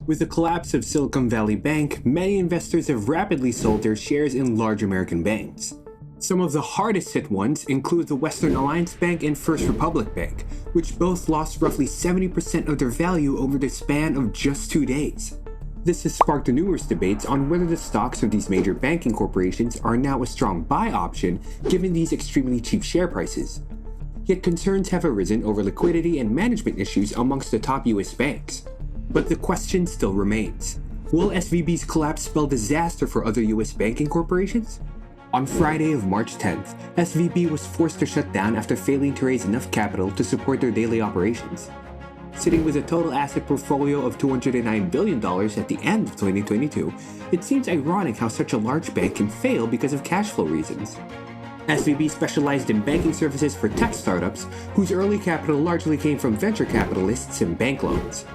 With the collapse of Silicon Valley Bank, many investors have rapidly sold their shares in large American banks. Some of the hardest hit ones include the Western Alliance Bank and First Republic Bank, which both lost roughly 70% of their value over the span of just 2 days. This has sparked numerous debates on whether the stocks of these major banking corporations are now a strong buy option given these extremely cheap share prices. Yet concerns have arisen over liquidity and management issues amongst the top US banks. But the question still remains. Will SVB's collapse spell disaster for other US banking corporations? On Friday of March 10th, SVB was forced to shut down after failing to raise enough capital to support their daily operations. Sitting with a total asset portfolio of $209 billion at the end of 2022, it seems ironic how such a large bank can fail because of cash flow reasons. SVB specialized in banking services for tech startups, whose early capital largely came from venture capitalists and bank loans.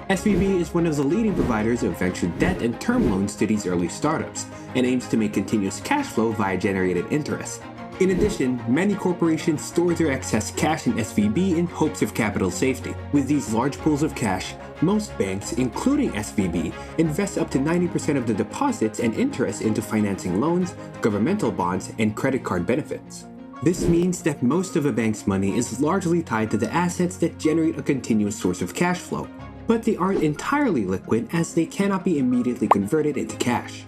SVB is one of the leading providers of venture debt and term loans to these early startups, and aims to make continuous cash flow via generated interest. In addition, many corporations store their excess cash in SVB in hopes of capital safety. With these large pools of cash, most banks, including SVB, invest up to 90% of the deposits and interest into financing loans, governmental bonds, and credit card benefits. This means that most of a bank's money is largely tied to the assets that generate a continuous source of cash flow. But they aren't entirely liquid as they cannot be immediately converted into cash.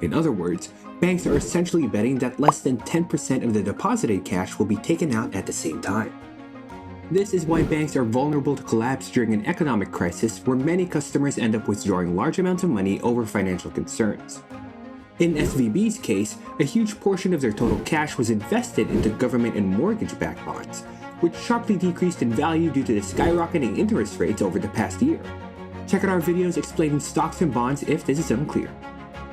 In other words, banks are essentially betting that less than 10% of the deposited cash will be taken out at the same time. This is why banks are vulnerable to collapse during an economic crisis where many customers end up withdrawing large amounts of money over financial concerns. In SVB's case, a huge portion of their total cash was invested into government and mortgage-backed bonds, which sharply decreased in value due to the skyrocketing interest rates over the past year. Check out our videos explaining stocks and bonds if this is unclear.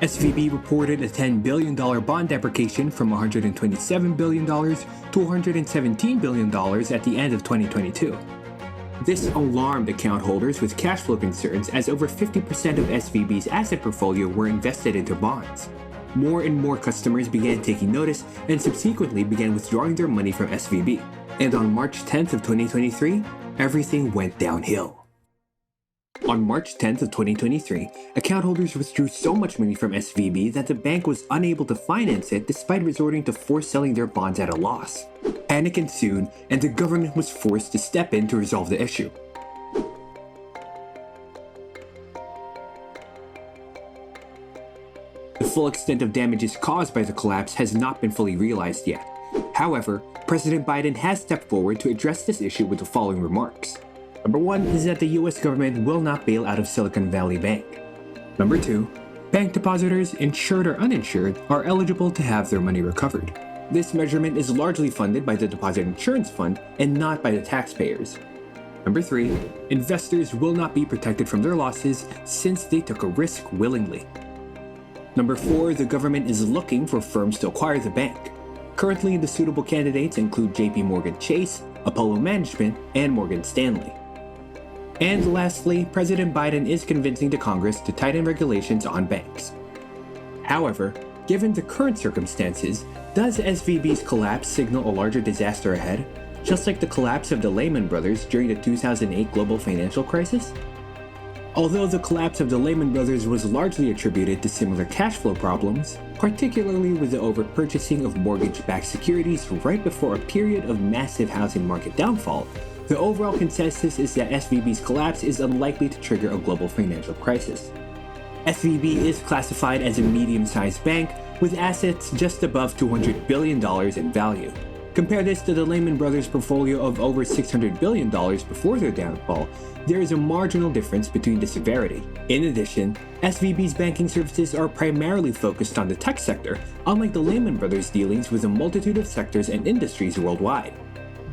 SVB reported a $10 billion bond deprecation from $127 billion to $117 billion at the end of 2022. This alarmed account holders with cash flow concerns as over 50% of SVB's asset portfolio were invested into bonds. More and more customers began taking notice and subsequently began withdrawing their money from SVB. And on March 10th of 2023, everything went downhill. On March 10th of 2023, account holders withdrew so much money from SVB that the bank was unable to finance it despite resorting to forced selling their bonds at a loss. Panic ensued, and the government was forced to step in to resolve the issue. The full extent of damages caused by the collapse has not been fully realized yet. However, President Biden has stepped forward to address this issue with the following remarks. Number 1 is that the US government will not bail out of Silicon Valley Bank. Number 2, bank depositors, insured or uninsured, are eligible to have their money recovered. This measurement is largely funded by the Deposit Insurance Fund and not by the taxpayers. Number 3, investors will not be protected from their losses since they took a risk willingly. Number 4, the government is looking for firms to acquire the bank. Currently, the suitable candidates include JP Morgan Chase, Apollo Management, and Morgan Stanley. And lastly, President Biden is convincing the Congress to tighten regulations on banks. However, given the current circumstances, does SVB's collapse signal a larger disaster ahead, just like the collapse of the Lehman Brothers during the 2008 global financial crisis? Although the collapse of the Lehman Brothers was largely attributed to similar cash flow problems, particularly with the overpurchasing of mortgage-backed securities right before a period of massive housing market downfall, the overall consensus is that SVB's collapse is unlikely to trigger a global financial crisis. SVB is classified as a medium-sized bank with assets just above $200 billion in value. Compare this to the Lehman Brothers portfolio of over $600 billion before their downfall, there is a marginal difference between the severity. In addition, SVB's banking services are primarily focused on the tech sector, unlike the Lehman Brothers dealings with a multitude of sectors and industries worldwide.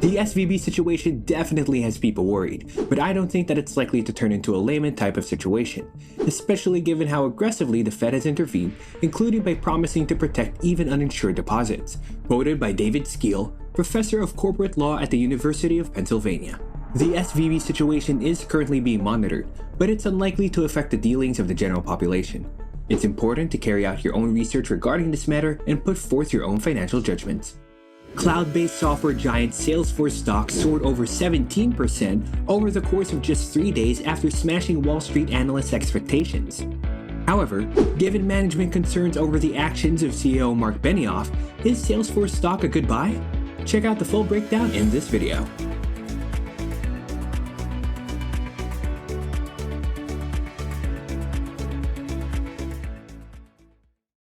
The SVB situation definitely has people worried, but I don't think that it's likely to turn into a Lehman type of situation, especially given how aggressively the Fed has intervened, including by promising to protect even uninsured deposits, quoted by David Skeel, professor of corporate law at the University of Pennsylvania. The SVB situation is currently being monitored, but it's unlikely to affect the dealings of the general population. It's important to carry out your own research regarding this matter and put forth your own financial judgments. Cloud-based software giant Salesforce stock soared over 17% over the course of just 3 days after smashing Wall Street analysts' expectations. However, given management concerns over the actions of CEO Mark Benioff, is Salesforce stock a good buy? Check out the full breakdown in this video.